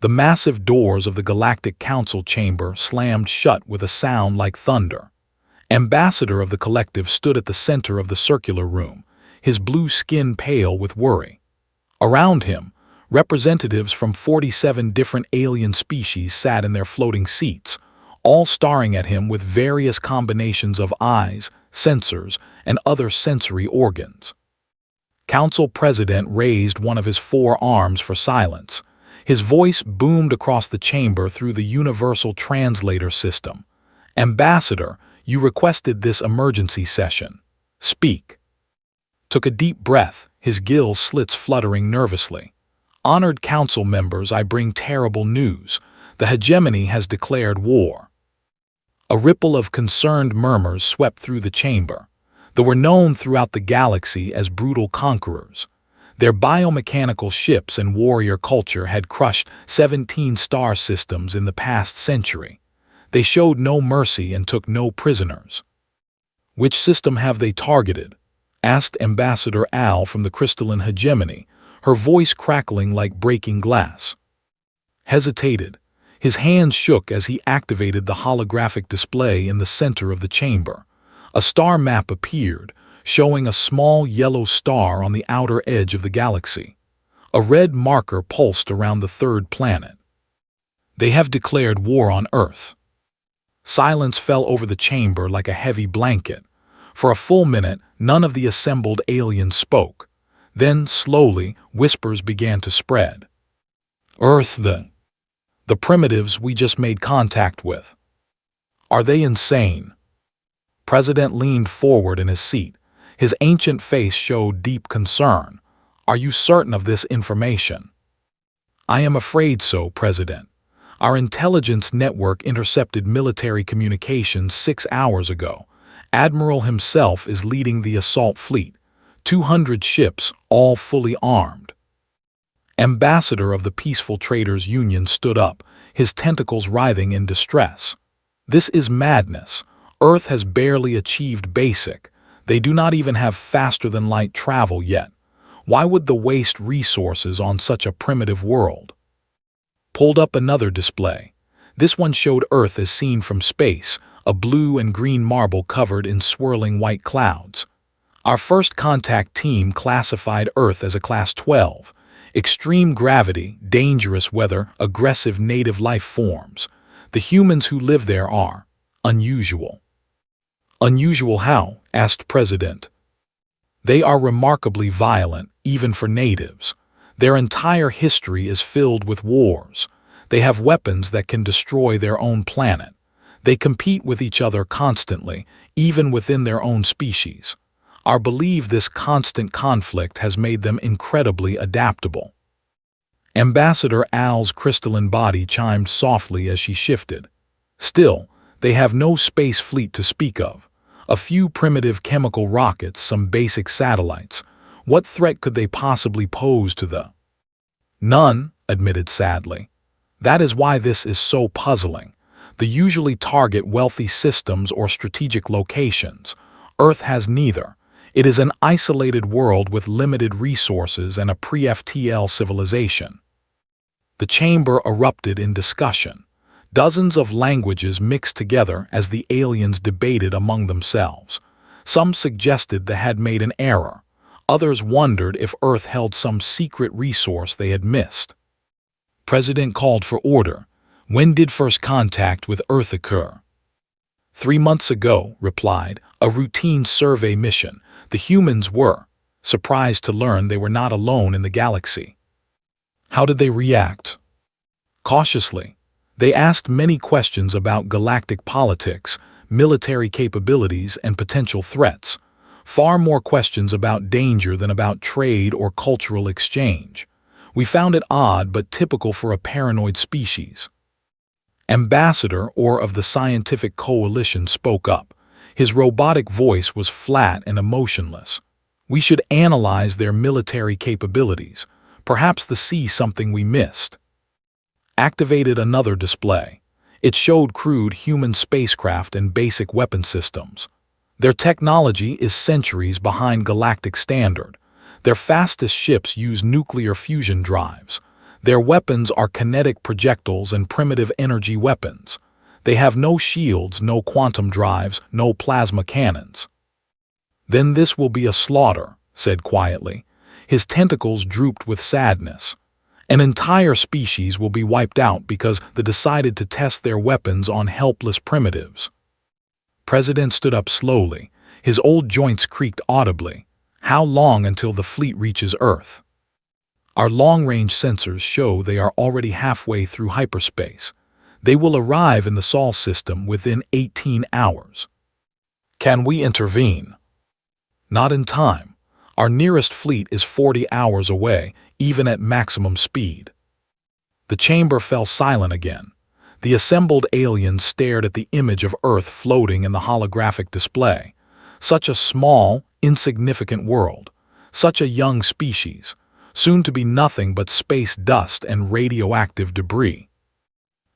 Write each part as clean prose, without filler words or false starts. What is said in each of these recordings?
The massive doors of the Galactic Council chamber slammed shut with a sound like thunder. Ambassador of the Collective stood at the center of the circular room, his blue skin pale with worry. Around him, representatives from 47 different alien species sat in their floating seats, all staring at him with various combinations of eyes, sensors, and other sensory organs. Council President raised one of his four arms for silence. His voice boomed across the chamber through the universal translator system. "Ambassador, you requested this emergency session. Speak." Took a deep breath, his gill slits fluttering nervously. "Honored council members, I bring terrible news. The hegemony has declared war." A ripple of concerned murmurs swept through the chamber. They were known throughout the galaxy as brutal conquerors. Their biomechanical ships and warrior culture had crushed 17 star systems in the past century. They showed no mercy and took no prisoners. "Which system have they targeted?" asked Ambassador Al from the crystalline hegemony, her voice crackling like breaking glass. Hesitated. His hands shook as he activated the holographic display in the center of the chamber. A star map appeared, showing a small yellow star on the outer edge of the galaxy. A red marker pulsed around the third planet. "They have declared war on Earth." Silence fell over the chamber like a heavy blanket. For a full minute, none of the assembled aliens spoke. Then, slowly, whispers began to spread. "Earth, the primitives we just made contact with. Are they insane?" President leaned forward in his seat. His ancient face showed deep concern. "Are you certain of this information?" "I am afraid so, President. Our intelligence network intercepted military communications 6 hours ago. Admiral himself is leading the assault fleet. 200 ships, all fully armed." Ambassador of the Peaceful Traders Union stood up, his tentacles writhing in distress. "This is madness. Earth has barely achieved basic. They do not even have faster-than-light travel yet. Why would they waste resources on such a primitive world?" Pulled up another display. This one showed Earth as seen from space, a blue and green marble covered in swirling white clouds. "Our first contact team classified Earth as a Class 12. Extreme gravity, dangerous weather, aggressive native life forms. The humans who live there are unusual." "Unusual how?" asked President. "They are remarkably violent, even for natives. Their entire history is filled with wars. They have weapons that can destroy their own planet. They compete with each other constantly, even within their own species. I believe this constant conflict has made them incredibly adaptable." Ambassador Al's crystalline body chimed softly as she shifted. "Still, they have no space fleet to speak of. A few primitive chemical rockets, some basic satellites. What threat could they possibly pose to the—" "None," admitted sadly. "That is why this is so puzzling. They usually target wealthy systems or strategic locations. Earth has neither. It is an isolated world with limited resources and a pre-FTL civilization." The chamber erupted in discussion. Dozens of languages mixed together as the aliens debated among themselves. Some suggested they had made an error. Others wondered if Earth held some secret resource they had missed. President called for order. "When did first contact with Earth occur?" 3 months ago, replied, "a routine survey mission. The humans were surprised to learn they were not alone in the galaxy." "How did they react?" "Cautiously. They asked many questions about galactic politics, military capabilities, and potential threats. Far more questions about danger than about trade or cultural exchange. We found it odd but typical for a paranoid species." Ambassador Orr of the Scientific Coalition spoke up. His robotic voice was flat and emotionless. "We should analyze their military capabilities. Perhaps they see something we missed." Activated another display. It showed crude human spacecraft and basic weapon systems. Their technology is centuries behind galactic standard. Their fastest ships use nuclear fusion drives. Their weapons are kinetic projectiles and primitive energy weapons. They have no shields, no quantum drives, no plasma cannons. "Then this will be a slaughter," said quietly. His tentacles drooped with sadness. "An entire species will be wiped out because they decided to test their weapons on helpless primitives." President stood up slowly. His old joints creaked audibly. "How long until the fleet reaches Earth?" "Our long-range sensors show they are already halfway through hyperspace. They will arrive in the Sol system within 18 hours. Can we intervene?" "Not in time. Our nearest fleet is 40 hours away, even at maximum speed." The chamber fell silent again. The assembled aliens stared at the image of Earth floating in the holographic display. Such a small, insignificant world. Such a young species, soon to be nothing but space dust and radioactive debris.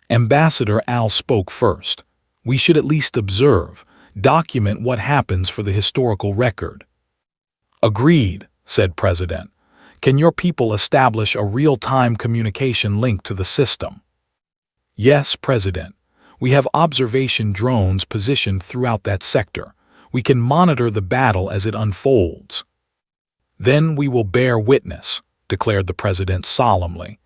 Ambassador Al spoke first. "We should at least observe, document what happens for the historical record." "Agreed," said President. "Can your people establish a real-time communication link to the system?" "Yes, President. We have observation drones positioned throughout that sector. We can monitor the battle as it unfolds." "Then we will bear witness," declared the President solemnly.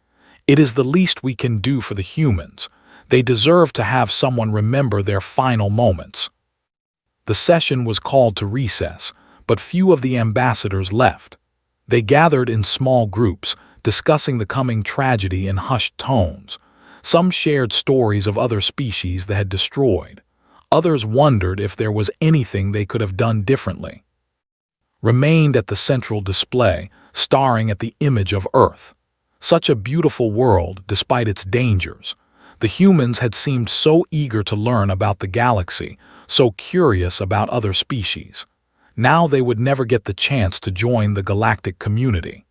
"It is the least we can do for the humans. They deserve to have someone remember their final moments." The session was called to recess, but few of the ambassadors left. They gathered in small groups, discussing the coming tragedy in hushed tones. Some shared stories of other species they had destroyed. Others wondered if there was anything they could have done differently. Remained at the central display, staring at the image of Earth. Such a beautiful world, despite its dangers. The humans had seemed so eager to learn about the galaxy, so curious about other species. Now they would never get the chance to join the galactic community.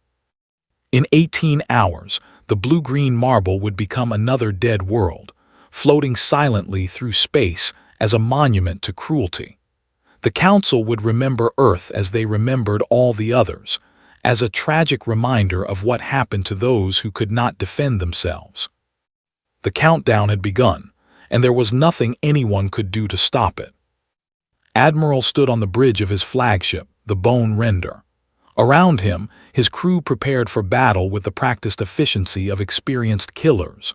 In 18 hours, the blue-green marble would become another dead world, floating silently through space as a monument to cruelty. The Council would remember Earth as they remembered all the others, as a tragic reminder of what happened to those who could not defend themselves. The countdown had begun, and there was nothing anyone could do to stop it. Admiral stood on the bridge of his flagship, the Bone Render. Around him, his crew prepared for battle with the practiced efficiency of experienced killers.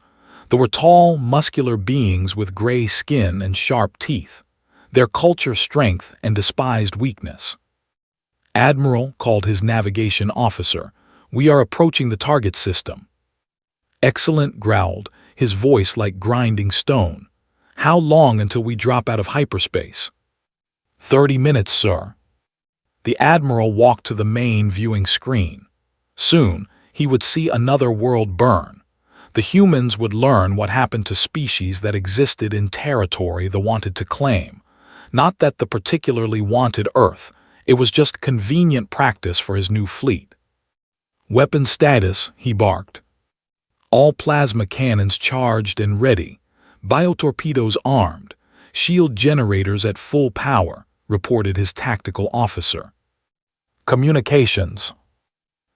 They were tall, muscular beings with gray skin and sharp teeth. Their culture strength and despised weakness. "Admiral," called his navigation officer, "we are approaching the target system." "Excellent," growled, his voice like grinding stone. "How long until we drop out of hyperspace?" 30 minutes, sir." The Admiral walked to the main viewing screen. Soon, he would see another world burn. The humans would learn what happened to species that existed in territory they wanted to claim. Not that they particularly wanted Earth, it was just convenient practice for his new fleet. "Weapon status," he barked. "All plasma cannons charged and ready. Biotorpedoes armed. Shield generators at full power," reported his tactical officer. "Communications."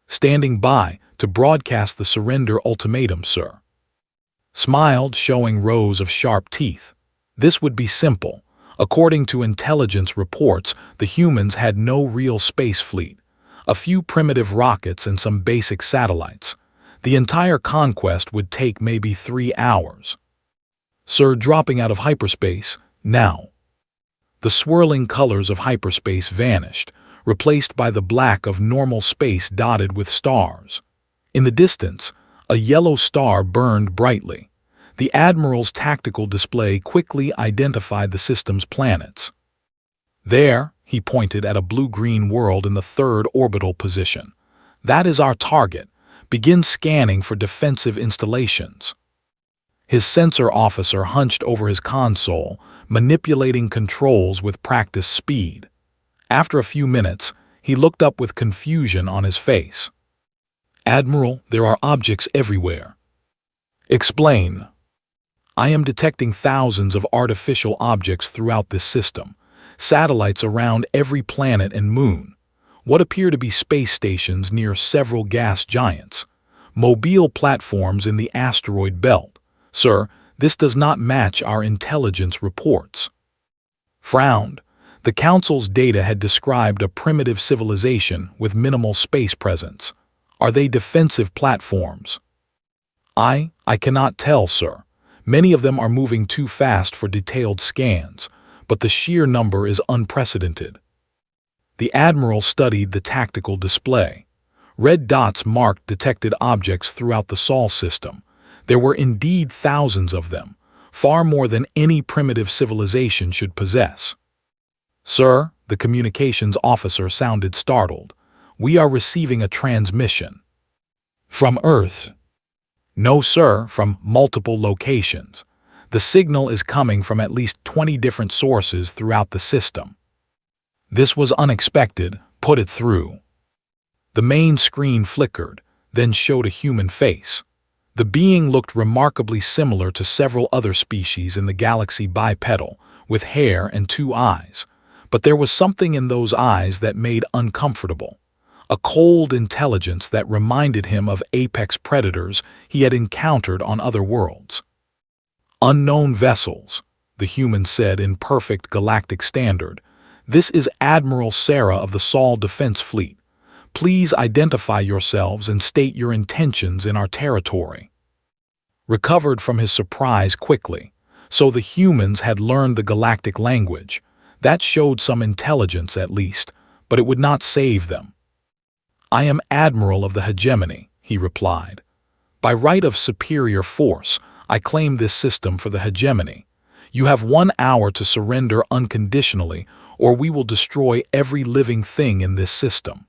"Standing by to broadcast the surrender ultimatum, sir." Smiled, showing rows of sharp teeth. This would be simple. According to intelligence reports, the humans had no real space fleet. A few primitive rockets and some basic satellites. The entire conquest would take maybe 3 hours. "Sir, dropping out of hyperspace, now." The swirling colors of hyperspace vanished, replaced by the black of normal space dotted with stars. In the distance, a yellow star burned brightly. The Admiral's tactical display quickly identified the system's planets. "There," he pointed at a blue-green world in the third orbital position. "That is our target. Begin scanning for defensive installations." His sensor officer hunched over his console, manipulating controls with practiced speed. After a few minutes, he looked up with confusion on his face. "Admiral, there are objects everywhere." "Explain." "I am detecting thousands of artificial objects throughout this system, satellites around every planet and moon, what appear to be space stations near several gas giants. Mobile platforms in the asteroid belt. Sir, this does not match our intelligence reports. Frowned. The Council's data had described a primitive civilization with minimal space presence. Are they defensive platforms? I cannot tell, sir. Many of them are moving too fast for detailed scans, but the sheer number is unprecedented. The Admiral studied the tactical display. Red dots marked detected objects throughout the Sol system. There were indeed thousands of them, far more than any primitive civilization should possess. Sir, the communications officer sounded startled. We are receiving a transmission. From Earth? No, sir, from multiple locations. The signal is coming from at least 20 different sources throughout the system. This was unexpected. Put it through. The main screen flickered, then showed a human face. The being looked remarkably similar to several other species in the galaxy bipedal, with hair and 2 eyes. But there was something in those eyes that made uncomfortable. A cold intelligence that reminded him of apex predators he had encountered on other worlds. Unknown vessels, the human said in perfect galactic standard. This is Admiral Sarah of the Sol Defense Fleet. Please identify yourselves and state your intentions in our territory. Recovered from his surprise quickly. So the humans had learned the galactic language. That showed some intelligence at least, but it would not save them. I am Admiral of the Hegemony, he replied. By right of superior force, I claim this system for the Hegemony. You have 1 hour to surrender unconditionally, or we will destroy every living thing in this system.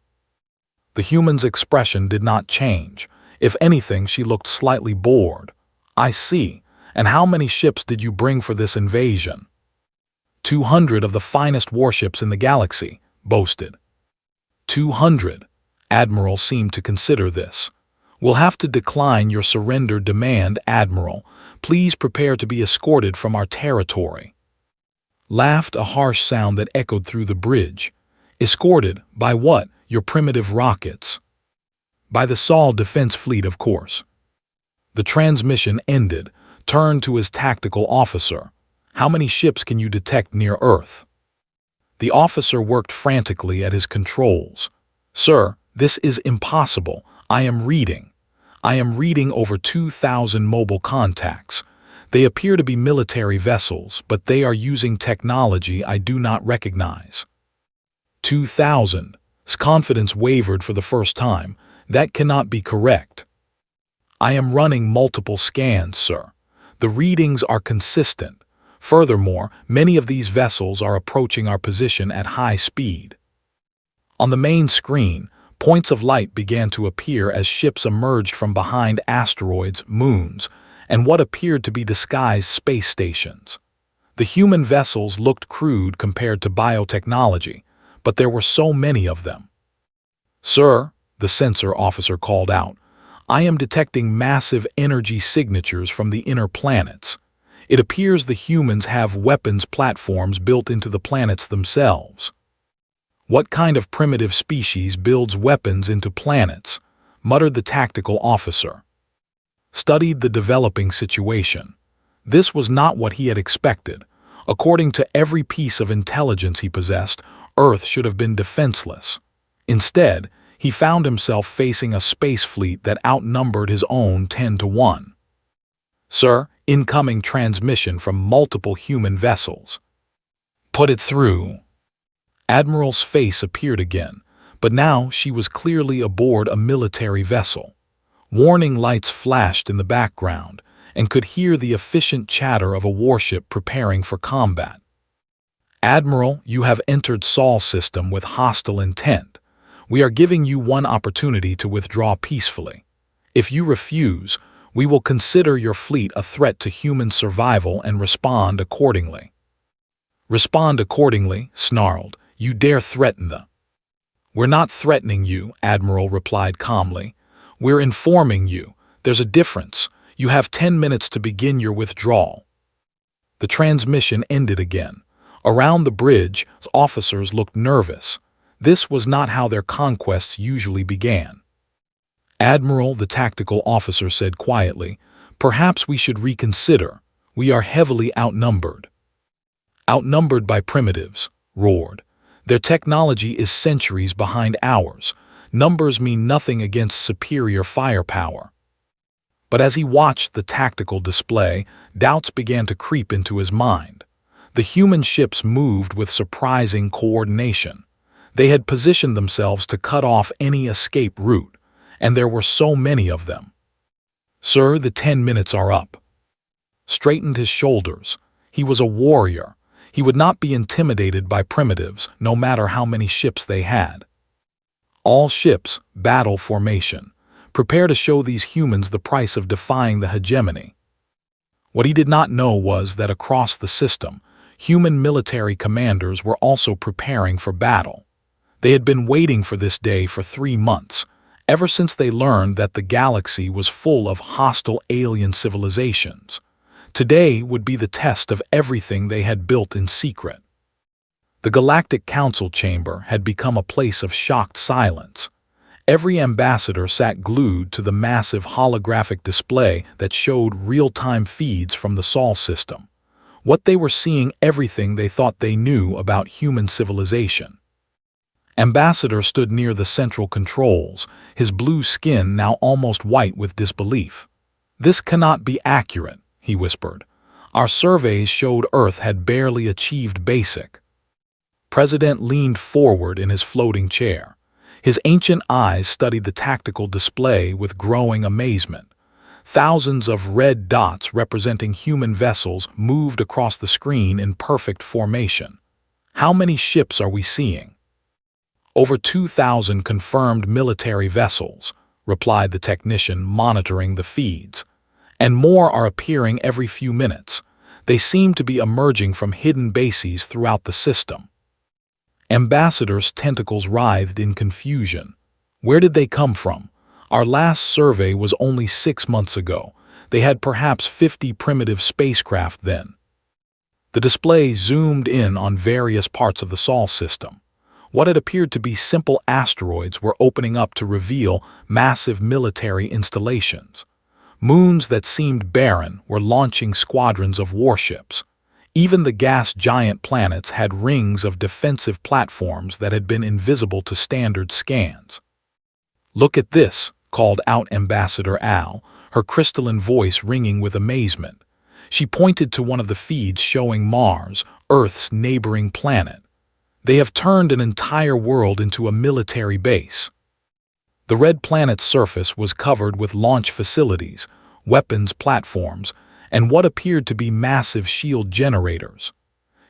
The human's expression did not change. If anything, she looked slightly bored. I see. And how many ships did you bring for this invasion? 200 of the finest warships in the galaxy, boasted. 200. Admiral seemed to consider this. We'll have to decline your surrender demand, Admiral. Please prepare to be escorted from our territory. Laughed a harsh sound that echoed through the bridge. Escorted? By what? Your primitive rockets. By the Sol Defense Fleet, of course. The transmission ended, turned to his tactical officer. How many ships can you detect near Earth? The officer worked frantically at his controls. Sir, this is impossible. I am reading over 2,000 mobile contacts. They appear to be military vessels, but they are using technology I do not recognize. 2,000. His confidence wavered for the first time. That cannot be correct. I am running multiple scans, sir. The readings are consistent. Furthermore, many of these vessels are approaching our position at high speed. On the main screen, points of light began to appear as ships emerged from behind asteroids, moons, and what appeared to be disguised space stations. The human vessels looked crude compared to biotechnology, but there were so many of them. Sir, the sensor officer called out, I am detecting massive energy signatures from the inner planets. It appears the humans have weapons platforms built into the planets themselves. What kind of primitive species builds weapons into planets? Muttered the tactical officer. Studied the developing situation. This was not what he had expected. According to every piece of intelligence he possessed, Earth should have been defenseless. Instead, he found himself facing a space fleet that outnumbered his own 10-1. Sir, incoming transmission from multiple human vessels. Put it through. Admiral's face appeared again, but now she was clearly aboard a military vessel. Warning lights flashed in the background, and could hear the efficient chatter of a warship preparing for combat. Admiral, you have entered Sol system with hostile intent. We are giving you one opportunity to withdraw peacefully. If you refuse, we will consider your fleet a threat to human survival and respond accordingly. Respond accordingly, snarled. You dare threaten the... We're not threatening you, Admiral replied calmly. We're informing you. There's a difference. You have 10 minutes to begin your withdrawal. The transmission ended again. Around the bridge, officers looked nervous. This was not how their conquests usually began. "Admiral," the tactical officer said quietly, "perhaps we should reconsider. We are heavily outnumbered." "Outnumbered by primitives," roared. "Their technology is centuries behind ours. Numbers mean nothing against superior firepower." But as he watched the tactical display, doubts began to creep into his mind. The human ships moved with surprising coordination. They had positioned themselves to cut off any escape route, and there were so many of them. "Sir, the 10 minutes are up." Straightened his shoulders. He was a warrior. He would not be intimidated by primitives, no matter how many ships they had. "All ships, battle formation. Prepare to show these humans the price of defying the hegemony." What he did not know was that across the system, human military commanders were also preparing for battle. They had been waiting for this day for 3 months, ever since they learned that the galaxy was full of hostile alien civilizations. Today would be the test of everything they had built in secret. The Galactic Council chamber had become a place of shocked silence. Every ambassador sat glued to the massive holographic display that showed real-time feeds from the Sol system. What they were seeing, everything they thought they knew about human civilization. Ambassador stood near the central controls, his blue skin now almost white with disbelief. "This cannot be accurate," he whispered. "Our surveys showed Earth had barely achieved basic." President leaned forward in his floating chair. His ancient eyes studied the tactical display with growing amazement. Thousands of red dots representing human vessels moved across the screen in perfect formation. "How many ships are we seeing?" "Over 2,000 confirmed military vessels," replied the technician monitoring the feeds. "And more are appearing every few minutes. They seem to be emerging from hidden bases throughout the system." Ambassador's tentacles writhed in confusion. Where did they come from? Our last survey was only 6 months ago. They had perhaps 50 primitive spacecraft then. The display zoomed in on various parts of the Sol system. What had appeared to be simple asteroids were opening up to reveal massive military installations. Moons that seemed barren were launching squadrons of warships. Even the gas giant planets had rings of defensive platforms that had been invisible to standard scans. "Look at this," called out Ambassador Al, her crystalline voice ringing with amazement. She pointed to one of the feeds showing Mars, Earth's neighboring planet. "They have turned an entire world into a military base." The red planet's surface was covered with launch facilities, weapons platforms, and what appeared to be massive shield generators.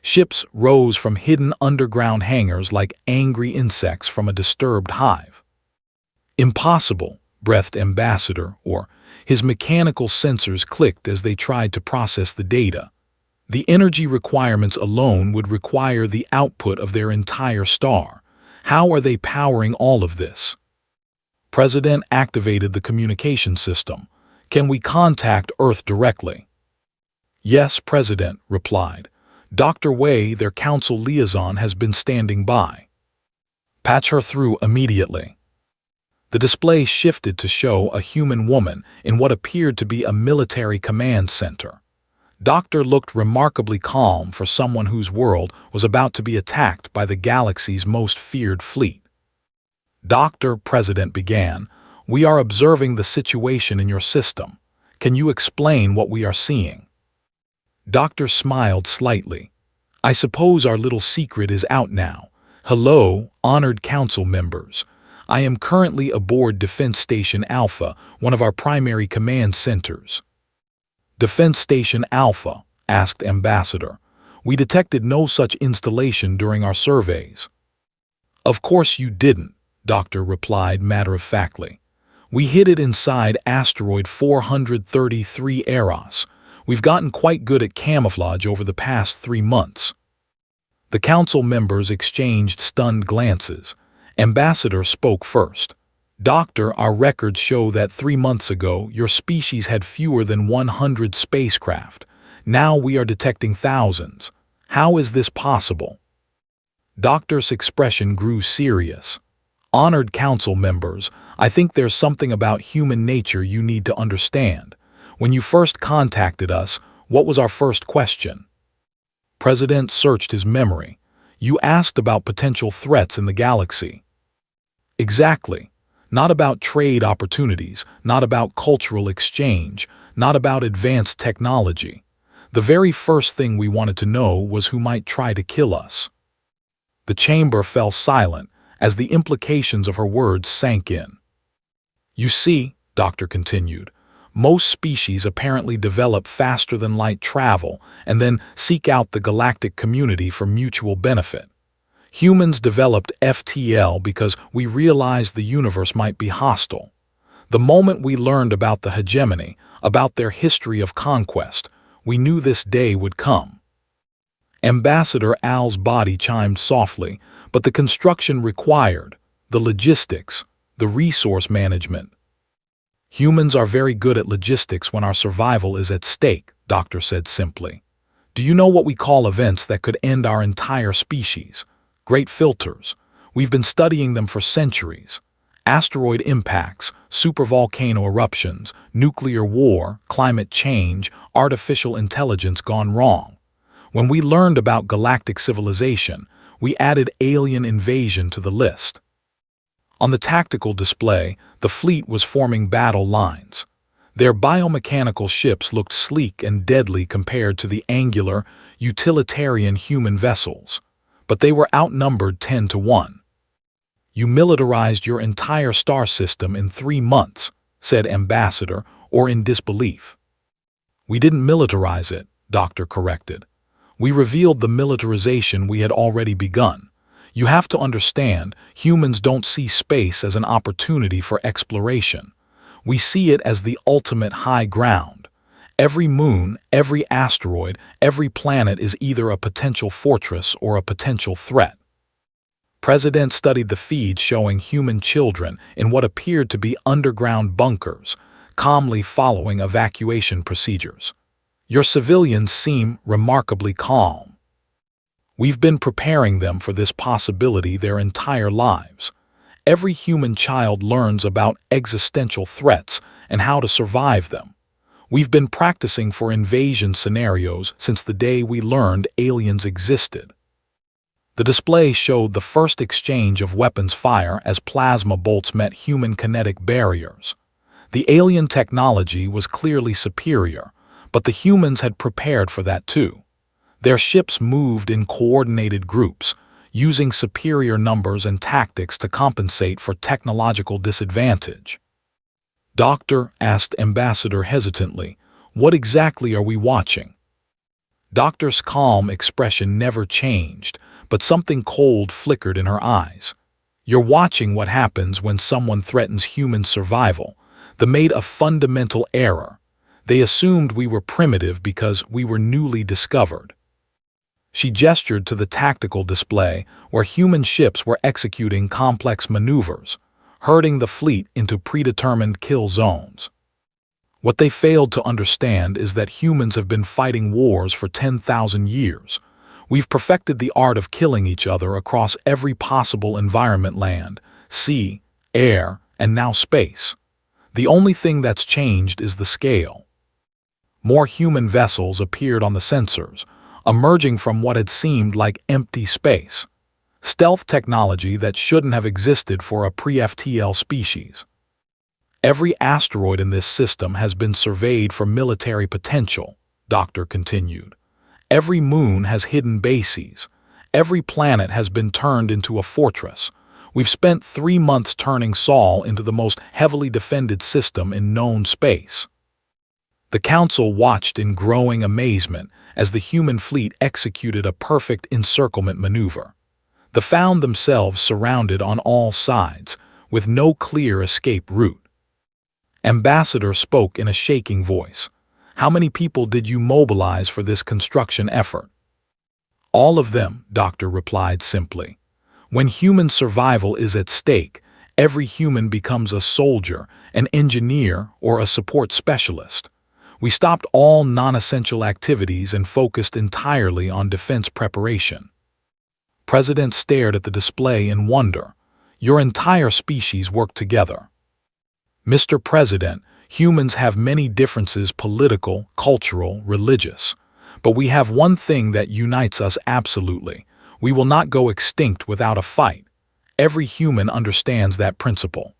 Ships rose from hidden underground hangars like angry insects from a disturbed hive. "Impossible," breathed Ambassador, or his mechanical sensors clicked as they tried to process the data. The energy requirements alone would require the output of their entire star. How are they powering all of this? President activated the communication system. "Can we contact Earth directly?" "Yes, President," replied. "Dr. Wei, their council liaison, has been standing by." "Patch her through immediately." The display shifted to show a human woman in what appeared to be a military command center. Doctor looked remarkably calm for someone whose world was about to be attacked by the galaxy's most feared fleet. "Doctor," President began, "we are observing the situation in your system. Can you explain what we are seeing?" Doctor smiled slightly. "I suppose our little secret is out now. Hello, honored council members. I am currently aboard Defense Station Alpha, one of our primary command centers." "Defense Station Alpha?" asked Ambassador. "We detected no such installation during our surveys." "Of course you didn't," Doctor replied matter-of-factly. "We hid it inside asteroid 433 Eros. We've gotten quite good at camouflage over the past 3 months." The council members exchanged stunned glances. Ambassador spoke first. "Doctor, our records show that 3 months ago your species had fewer than 100 spacecraft. Now we are detecting thousands. How is this possible?" Doctor's expression grew serious. Honored council members, I think there's something about human nature you need to understand. When you first contacted us, what was our first question? President searched his memory. You asked about potential threats in the galaxy. Exactly. Not about trade opportunities, not about cultural exchange, not about advanced technology. The very first thing we wanted to know was who might try to kill us. The chamber fell silent as the implications of her words sank in. You see, Doctor continued, most species apparently develop faster than light travel and then seek out the galactic community for mutual benefit. Humans developed FTL because we realized the universe might be hostile. The moment we learned about the hegemony, about their history of conquest, we knew this day would come. Ambassador Al's body chimed softly, but the construction required, the logistics, the resource management. Humans are very good at logistics when our survival is at stake, Doctor said simply. Do you know what we call events that could end our entire species? Great filters. We've been studying them for centuries. Asteroid impacts, supervolcano eruptions, nuclear war, climate change, artificial intelligence gone wrong. When we learned about galactic civilization, we added alien invasion to the list. On the tactical display, the fleet was forming battle lines. Their biomechanical ships looked sleek and deadly compared to the angular, utilitarian human vessels. But they were outnumbered 10-1. You militarized your entire star system in 3 months, said Ambassador, or in disbelief. We didn't militarize it, Doctor corrected. We revealed the militarization we had already begun. You have to understand, humans don't see space as an opportunity for exploration. We see it as the ultimate high ground. Every moon, every asteroid, every planet is either a potential fortress or a potential threat. President studied the feed showing human children in what appeared to be underground bunkers, calmly following evacuation procedures. Your civilians seem remarkably calm. We've been preparing them for this possibility their entire lives. Every human child learns about existential threats and how to survive them. We've been practicing for invasion scenarios since the day we learned aliens existed. The display showed the first exchange of weapons fire as plasma bolts met human kinetic barriers. The alien technology was clearly superior, but the humans had prepared for that too. Their ships moved in coordinated groups, using superior numbers and tactics to compensate for technological disadvantage. Doctor asked Ambassador hesitantly, what exactly are we watching? Doctor's calm expression never changed, but something cold flickered in her eyes. You're watching what happens when someone threatens human survival. They made a fundamental error. They assumed we were primitive because we were newly discovered. She gestured to the tactical display where human ships were executing complex maneuvers, herding the fleet into predetermined kill zones. What they failed to understand is that humans have been fighting wars for 10,000 years. We've perfected the art of killing each other across every possible environment: land, sea, air, and now space. The only thing that's changed is the scale. More human vessels appeared on the sensors, emerging from what had seemed like empty space. Stealth technology that shouldn't have existed for a pre-FTL species. Every asteroid in this system has been surveyed for military potential, Doctor continued. Every moon has hidden bases. Every planet has been turned into a fortress. We've spent 3 months turning Sol into the most heavily defended system in known space. The Council watched in growing amazement as the human fleet executed a perfect encirclement maneuver. They found themselves surrounded on all sides, with no clear escape route. Ambassador spoke in a shaking voice. How many people did you mobilize for this construction effort? All of them, Doctor replied simply. When human survival is at stake, every human becomes a soldier, an engineer, or a support specialist. We stopped all non-essential activities and focused entirely on defense preparation. President stared at the display in wonder. Your entire species worked together. Mr. President, humans have many differences: political, cultural, religious. But we have one thing that unites us absolutely. We will not go extinct without a fight. Every human understands that principle.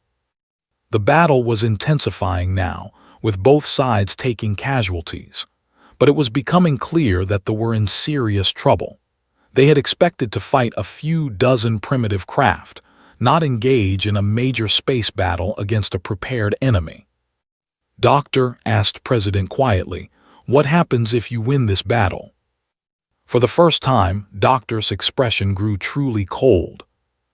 The battle was intensifying now, with both sides taking casualties. But it was becoming clear that they were in serious trouble. They had expected to fight a few dozen primitive craft, not engage in a major space battle against a prepared enemy. "Doctor," asked President quietly, "what happens if you win this battle?" For the first time, Doctor's expression grew truly cold.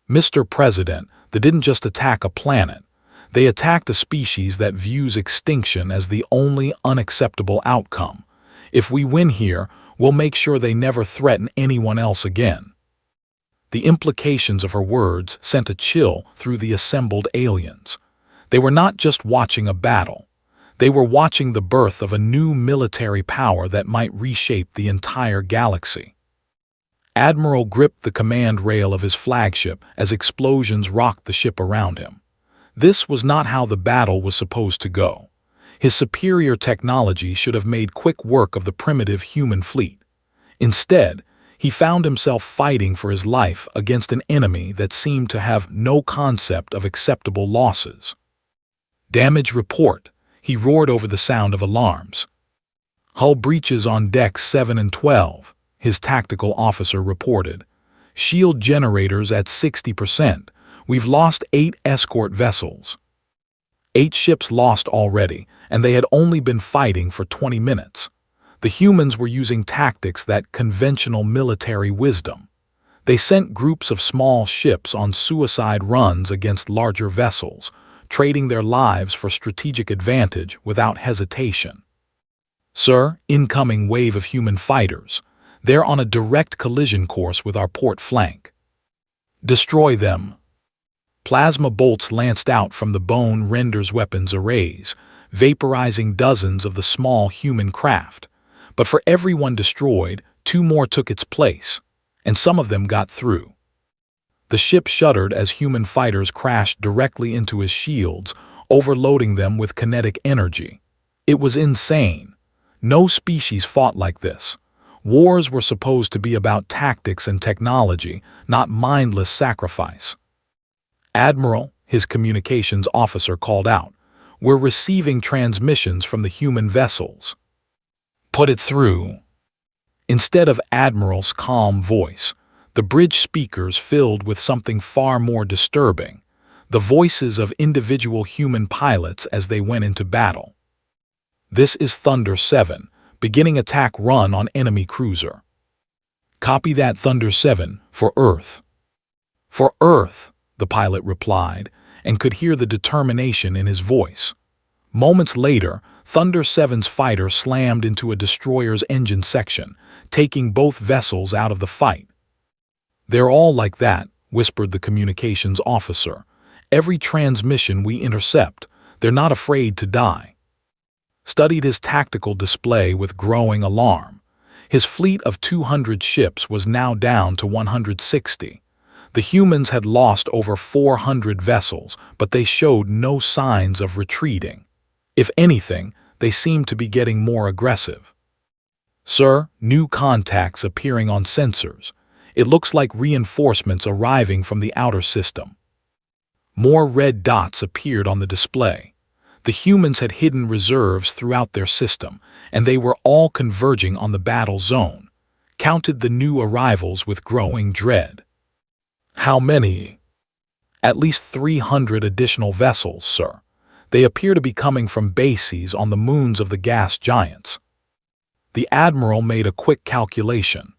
"Mr. President, they didn't just attack a planet. They attacked a species that views extinction as the only unacceptable outcome. If we win here, we'll make sure they never threaten anyone else again." The implications of her words sent a chill through the assembled aliens. They were not just watching a battle. They were watching the birth of a new military power that might reshape the entire galaxy. Admiral gripped the command rail of his flagship as explosions rocked the ship around him. This was not how the battle was supposed to go. His superior technology should have made quick work of the primitive human fleet. Instead, he found himself fighting for his life against an enemy that seemed to have no concept of acceptable losses. "Damage report," he roared over the sound of alarms. "Hull breaches on decks 7 and 12, his tactical officer reported. "Shield generators at 60%. We've lost 8 escort vessels." 8 ships lost already, and they had only been fighting for 20 minutes. The humans were using tactics that conventional military wisdom. They sent groups of small ships on suicide runs against larger vessels, trading their lives for strategic advantage without hesitation. "Sir, incoming wave of human fighters. They're on a direct collision course with our port flank." "Destroy them." Plasma bolts lanced out from the Bone Render's weapons arrays, vaporizing dozens of the small human craft. But for every one destroyed, 2 more took its place, and some of them got through. The ship shuddered as human fighters crashed directly into his shields, overloading them with kinetic energy. It was insane. No species fought like this. Wars were supposed to be about tactics and technology, not mindless sacrifice. "Admiral," his communications officer called out, "we're receiving transmissions from the human vessels." "Put it through." Instead of Admiral's calm voice, the bridge speakers filled with something far more disturbing, the voices of individual human pilots as they went into battle. "This is Thunder 7, beginning attack run on enemy cruiser." "Copy that, Thunder 7, for Earth." "For Earth," the pilot replied, and could hear the determination in his voice. Moments later, Thunder 7's fighter slammed into a destroyer's engine section, taking both vessels out of the fight. "They're all like that," whispered the communications officer. "Every transmission we intercept, they're not afraid to die." Studied his tactical display with growing alarm. His fleet of 200 ships was now down to 160. The humans had lost over 400 vessels, but they showed no signs of retreating. If anything, they seemed to be getting more aggressive. "Sir, new contacts appearing on sensors. It looks like reinforcements arriving from the outer system." More red dots appeared on the display. The humans had hidden reserves throughout their system, and they were all converging on the battle zone. Counted the new arrivals with growing dread. "How many?" "At least 300 additional vessels, sir. They appear to be coming from bases on the moons of the gas giants." The admiral made a quick calculation.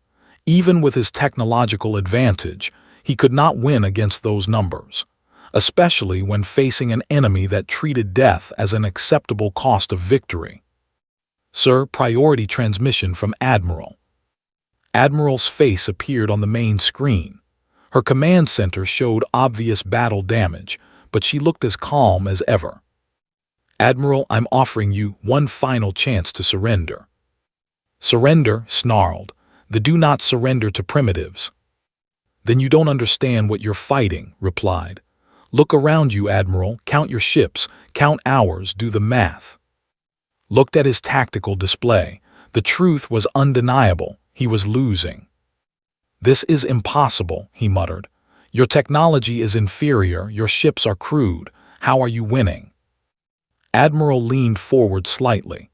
Even with his technological advantage, he could not win against those numbers, especially when facing an enemy that treated death as an acceptable cost of victory. "Sir, priority transmission from Admiral." Admiral's face appeared on the main screen. Her command center showed obvious battle damage, but she looked as calm as ever. "Admiral, I'm offering you one final chance to surrender." "Surrender?" snarled. "The do not surrender to primitives." "Then you don't understand what you're fighting," replied. Look around you, Admiral. Count your ships. Count ours. Do the math. Looked at his tactical display. The truth was undeniable. He was losing. This is impossible, he muttered. Your technology is inferior. Your ships are crude. How are you winning? Admiral leaned forward slightly.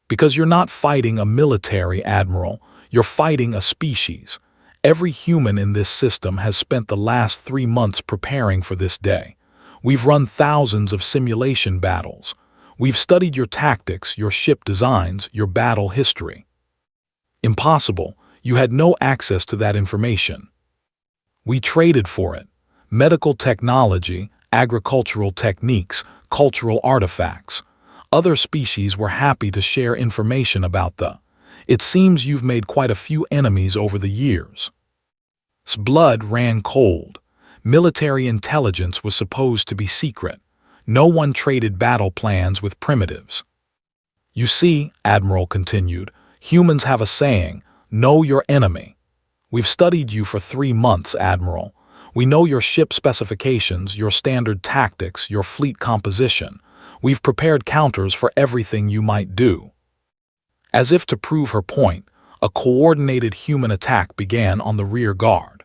Because you're not fighting a military, Admiral. You're fighting a species. Every human in this system has spent the last 3 months preparing for this day. We've run thousands of simulation battles. We've studied your tactics, your ship designs, your battle history. Impossible. You had no access to that information. We traded for it. Medical technology, agricultural techniques, cultural artifacts. Other species were happy to share information about the. It seems you've made quite a few enemies over the years. His blood ran cold. Military intelligence was supposed to be secret. No one traded battle plans with primitives. You see, Admiral continued, humans have a saying, know your enemy. We've studied you for 3 months, Admiral. We know your ship specifications, your standard tactics, your fleet composition. We've prepared counters for everything you might do. As if to prove her point, a coordinated human attack began on the rear guard.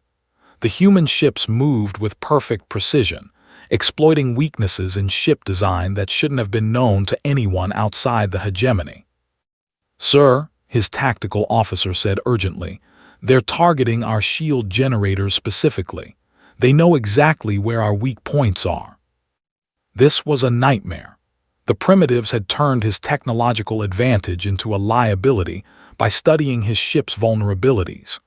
The human ships moved with perfect precision, exploiting weaknesses in ship design that shouldn't have been known to anyone outside the hegemony. Sir, his tactical officer said urgently, they're targeting our shield generators specifically. They know exactly where our weak points are. This was a nightmare. The primitives had turned his technological advantage into a liability by studying his ship's vulnerabilities.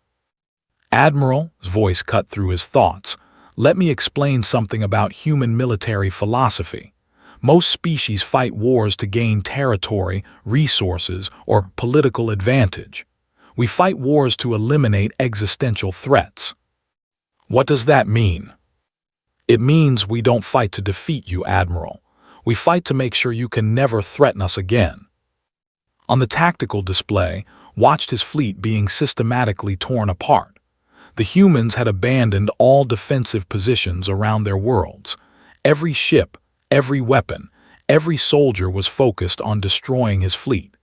Admiral's voice cut through his thoughts. Let me explain something about human military philosophy. Most species fight wars to gain territory, resources, or political advantage. We fight wars to eliminate existential threats. What does that mean? It means we don't fight to defeat you, Admiral. We fight to make sure you can never threaten us again. On the tactical display, watched his fleet being systematically torn apart. The humans had abandoned all defensive positions around their worlds. Every ship, every weapon, every soldier was focused on destroying his fleet.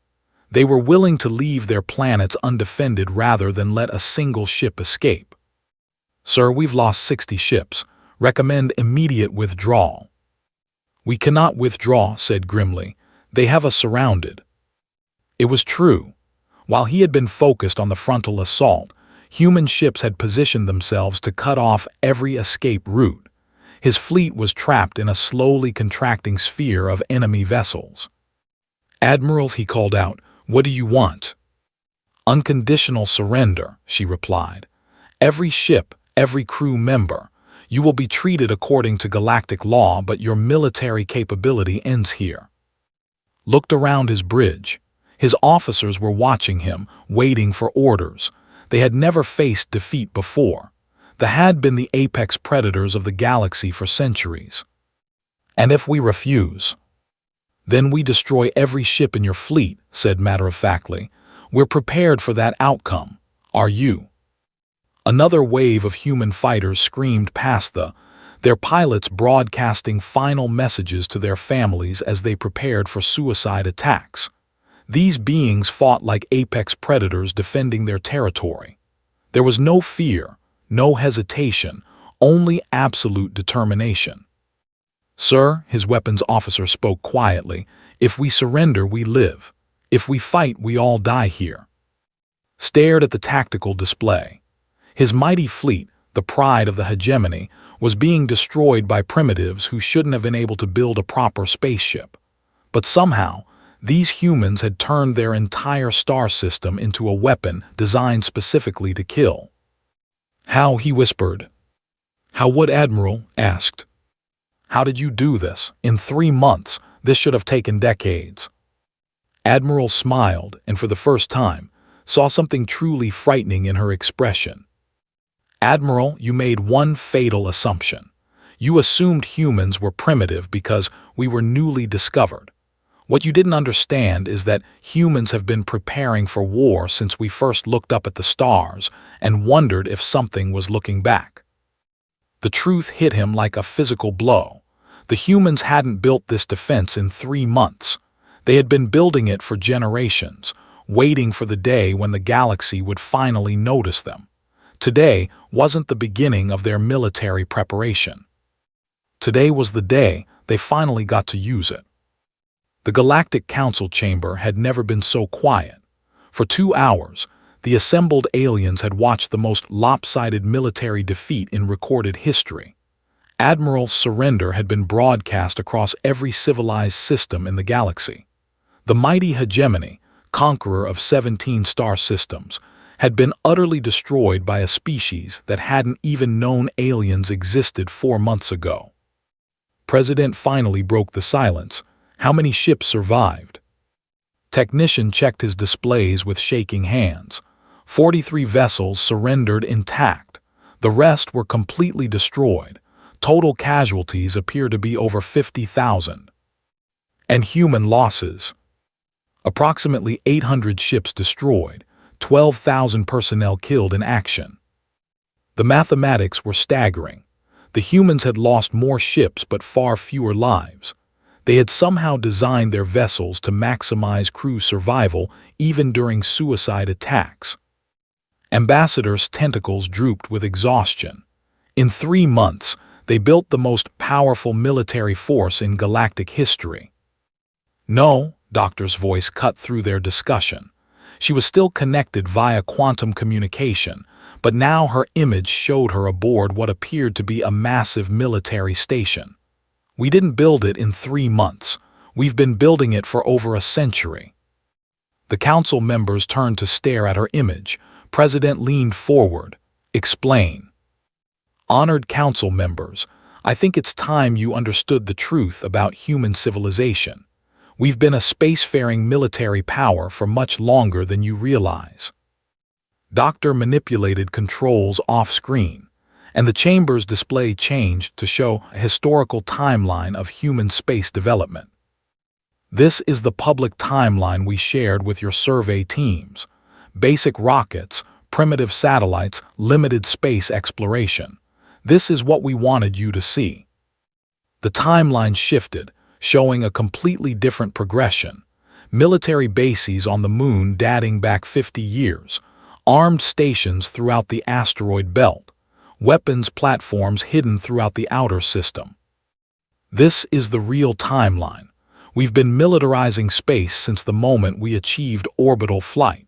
They were willing to leave their planets undefended rather than let a single ship escape. Sir, we've lost 60 ships. Recommend immediate withdrawal. We cannot withdraw, said grimly. They have us surrounded. It was true. While he had been focused on the frontal assault, human ships had positioned themselves to cut off every escape route. His fleet was trapped in a slowly contracting sphere of enemy vessels. Admiral, he called out, what do you want? Unconditional surrender, she replied. Every ship, every crew member. You will be treated according to galactic law, but your military capability ends here. Looked around his bridge. His officers were watching him, waiting for orders. They had never faced defeat before. They had been the apex predators of the galaxy for centuries. And if we refuse? Then we destroy every ship in your fleet, said matter-of-factly. We're prepared for that outcome. Are you? Another wave of human fighters screamed past their pilots broadcasting final messages to their families as they prepared for suicide attacks. These beings fought like apex predators defending their territory. There was no fear, no hesitation, only absolute determination. Sir, his weapons officer spoke quietly, if we surrender, we live. If we fight, we all die here. Stared at the tactical display. His mighty fleet, the pride of the hegemony, was being destroyed by primitives who shouldn't have been able to build a proper spaceship. But somehow, these humans had turned their entire star system into a weapon designed specifically to kill. How, he whispered. How would Admiral? Asked. How did you do this? In 3 months, this should have taken decades. Admiral smiled, and for the first time, saw something truly frightening in her expression. Admiral, you made one fatal assumption. You assumed humans were primitive because we were newly discovered. What you didn't understand is that humans have been preparing for war since we first looked up at the stars and wondered if something was looking back. The truth hit him like a physical blow. The humans hadn't built this defense in 3 months. They had been building it for generations, waiting for the day when the galaxy would finally notice them. Today wasn't the beginning of their military preparation. Today was the day they finally got to use it. The Galactic Council chamber had never been so quiet. For 2 hours, the assembled aliens had watched the most lopsided military defeat in recorded history. Admiral's surrender had been broadcast across every civilized system in the galaxy. The mighty hegemony, conqueror of 17 star systems, had been utterly destroyed by a species that hadn't even known aliens existed 4 months ago. President finally broke the silence. How many ships survived? Technician checked his displays with shaking hands. 43 vessels surrendered intact. The rest were completely destroyed. Total casualties appear to be over 50,000. And human losses. Approximately 800 ships destroyed, 12,000 personnel killed in action. The mathematics were staggering. The humans had lost more ships but far fewer lives. They had somehow designed their vessels to maximize crew survival even during suicide attacks. Ambassador's tentacles drooped with exhaustion. In 3 months, they built the most powerful military force in galactic history. No, Doctor's voice cut through their discussion. She was still connected via quantum communication, but now her image showed her aboard what appeared to be a massive military station. We didn't build it in 3 months. We've been building it for over a century. The council members turned to stare at her image. President leaned forward. Explain. Honored council members, I think it's time you understood the truth about human civilization. We've been a spacefaring military power for much longer than you realize. Doctor manipulated controls off-screen, and the chamber's display changed to show a historical timeline of human space development. This is the public timeline we shared with your survey teams. Basic rockets, primitive satellites, limited space exploration. This is what we wanted you to see. The timeline shifted, showing a completely different progression. Military bases on the moon dating back 50 years, armed stations throughout the asteroid belt, weapons platforms hidden throughout the outer system. This is the real timeline. We've been militarizing space since the moment we achieved orbital flight.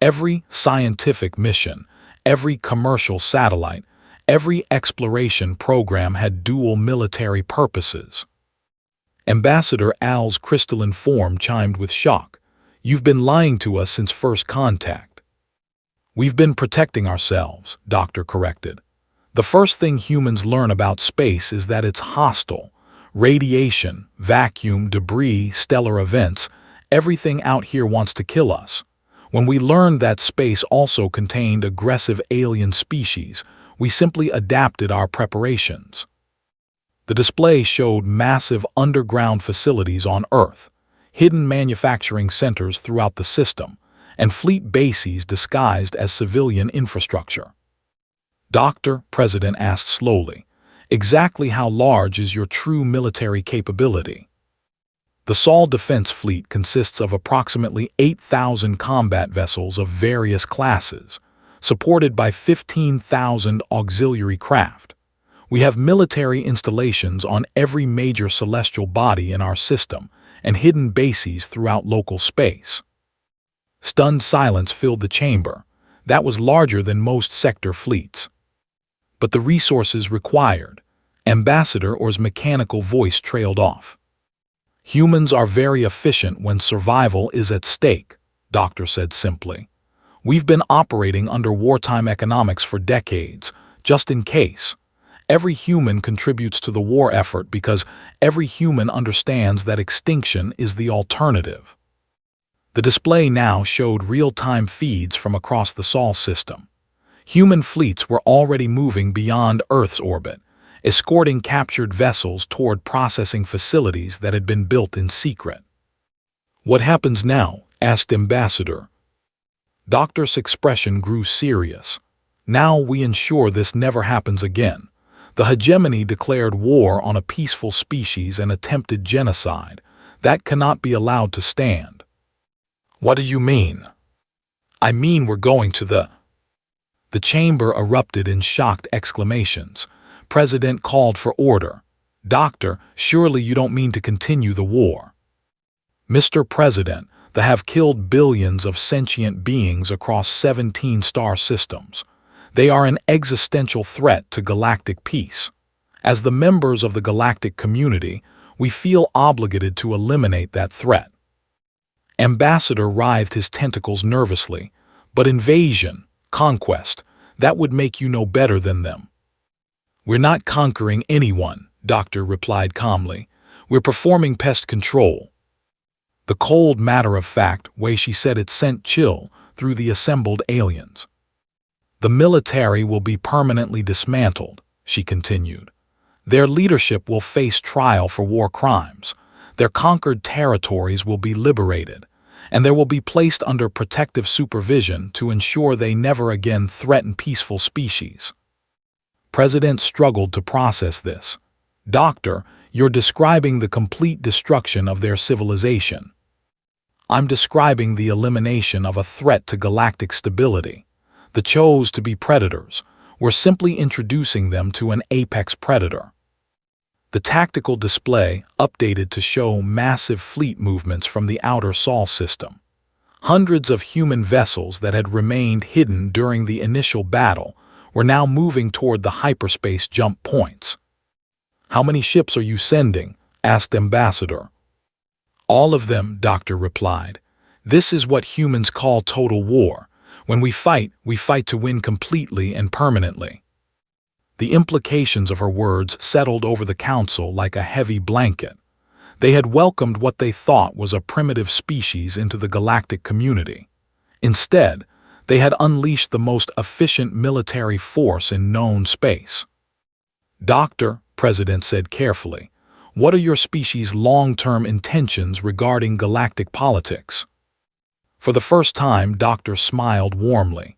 Every scientific mission, every commercial satellite, every exploration program had dual military purposes. Ambassador Al's crystalline form chimed with shock. You've been lying to us since first contact. We've been protecting ourselves, Doctor corrected. The first thing humans learn about space is that it's hostile. Radiation, vacuum, debris, stellar events, everything out here wants to kill us. When we learned that space also contained aggressive alien species, we simply adapted our preparations. The display showed massive underground facilities on Earth, hidden manufacturing centers throughout the system, and fleet bases disguised as civilian infrastructure. Doctor, President asked slowly, exactly how large is your true military capability? The Sol Defense Fleet consists of approximately 8,000 combat vessels of various classes, supported by 15,000 auxiliary craft. We have military installations on every major celestial body in our system and hidden bases throughout local space. Stunned silence filled the chamber. That was larger than most sector fleets. But the resources required. Ambassador Or's mechanical voice trailed off. Humans are very efficient when survival is at stake, Doctor said simply. We've been operating under wartime economics for decades, just in case. Every human contributes to the war effort because every human understands that extinction is the alternative. The display now showed real-time feeds from across the Sol system. Human fleets were already moving beyond Earth's orbit, escorting captured vessels toward processing facilities that had been built in secret. What happens now? Asked Ambassador. Doctor's expression grew serious. Now we ensure this never happens again. The hegemony declared war on a peaceful species and attempted genocide. That cannot be allowed to stand. What do you mean? I mean we're going to the... The chamber erupted in shocked exclamations. President called for order. Doctor, surely you don't mean to continue the war. Mr. President, they have killed billions of sentient beings across 17 star systems. They are an existential threat to galactic peace. As the members of the galactic community, we feel obligated to eliminate that threat. Ambassador writhed his tentacles nervously. But invasion, conquest, that would make you no better than them. We're not conquering anyone, Doctor replied calmly. We're performing pest control. The cold matter-of-fact way she said it sent chill through the assembled aliens. The military will be permanently dismantled, she continued. Their leadership will face trial for war crimes. Their conquered territories will be liberated, and they will be placed under protective supervision to ensure they never again threaten peaceful species. President struggled to process this. Doctor, you're describing the complete destruction of their civilization. I'm describing the elimination of a threat to galactic stability. The chose to be predators. We're simply introducing them to an apex predator. The tactical display updated to show massive fleet movements from the outer Sol system. Hundreds of human vessels that had remained hidden during the initial battle were now moving toward the hyperspace jump points. How many ships are you sending? Asked Ambassador. All of them, Doctor replied. This is what humans call total war. When we fight to win completely and permanently. The implications of her words settled over the council like a heavy blanket. They had welcomed what they thought was a primitive species into the galactic community. Instead, they had unleashed the most efficient military force in known space. Doctor, President said carefully, what are your species' long-term intentions regarding galactic politics? For the first time, Doctor smiled warmly.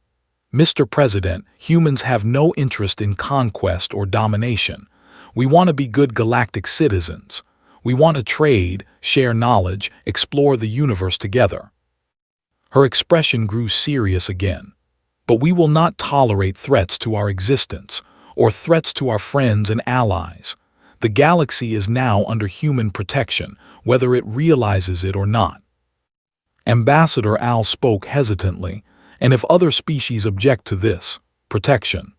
Mr. President, humans have no interest in conquest or domination. We want to be good galactic citizens. We want to trade, share knowledge, explore the universe together. Her expression grew serious again. But we will not tolerate threats to our existence, or threats to our friends and allies. The galaxy is now under human protection, whether it realizes it or not. Ambassador Al spoke hesitantly, and if other species object to this protection,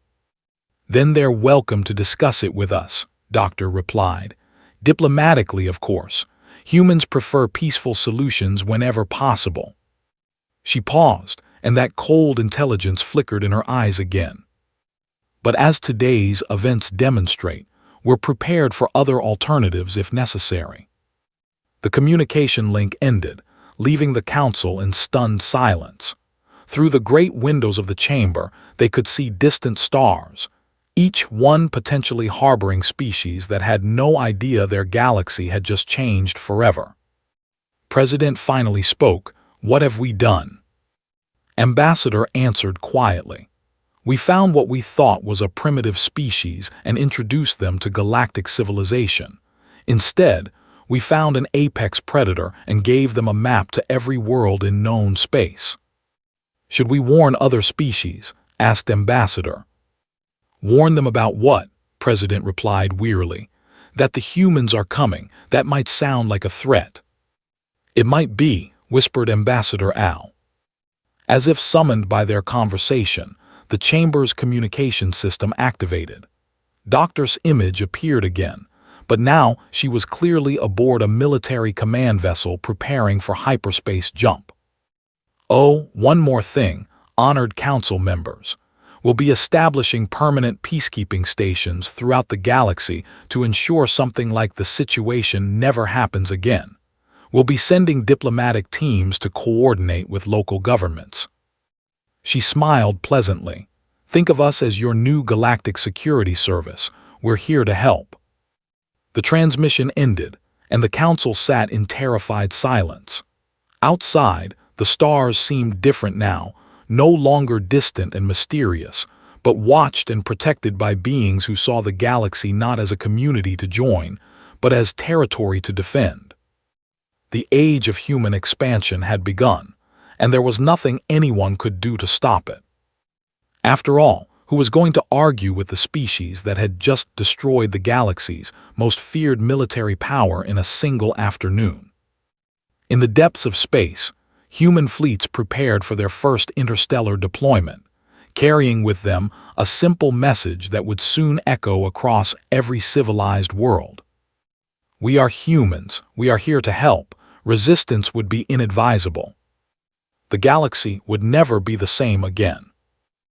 then they're welcome to discuss it with us, Doctor replied. Diplomatically, of course. Humans prefer peaceful solutions whenever possible. She paused, and that cold intelligence flickered in her eyes again. But as today's events demonstrate, we're prepared for other alternatives if necessary. The communication link ended, leaving the council in stunned silence. Through the great windows of the chamber, they could see distant stars, each one potentially harboring species that had no idea their galaxy had just changed forever. President finally spoke, "What have we done?" Ambassador answered quietly. "We found what we thought was a primitive species and introduced them to galactic civilization. Instead, we found an apex predator and gave them a map to every world in known space." "Should we warn other species?" asked Ambassador. "Warn them about what?" President replied wearily. "That the humans are coming. That might sound like a threat." "It might be," whispered Ambassador Al. As if summoned by their conversation, the chamber's communication system activated. Doctor's image appeared again, but now she was clearly aboard a military command vessel preparing for hyperspace jump. "Oh, one more thing, honored council members. We'll be establishing permanent peacekeeping stations throughout the galaxy to ensure something like the situation never happens again. We'll be sending diplomatic teams to coordinate with local governments." She smiled pleasantly. "Think of us as your new galactic security service. We're here to help." The transmission ended, and the council sat in terrified silence. Outside, the stars seemed different now, no longer distant and mysterious, but watched and protected by beings who saw the galaxy not as a community to join, but as territory to defend. The age of human expansion had begun, and there was nothing anyone could do to stop it. After all, who was going to argue with the species that had just destroyed the galaxy's most feared military power in a single afternoon? In the depths of space, human fleets prepared for their first interstellar deployment, carrying with them a simple message that would soon echo across every civilized world. We are humans, we are here to help. Resistance would be inadvisable. The galaxy would never be the same again.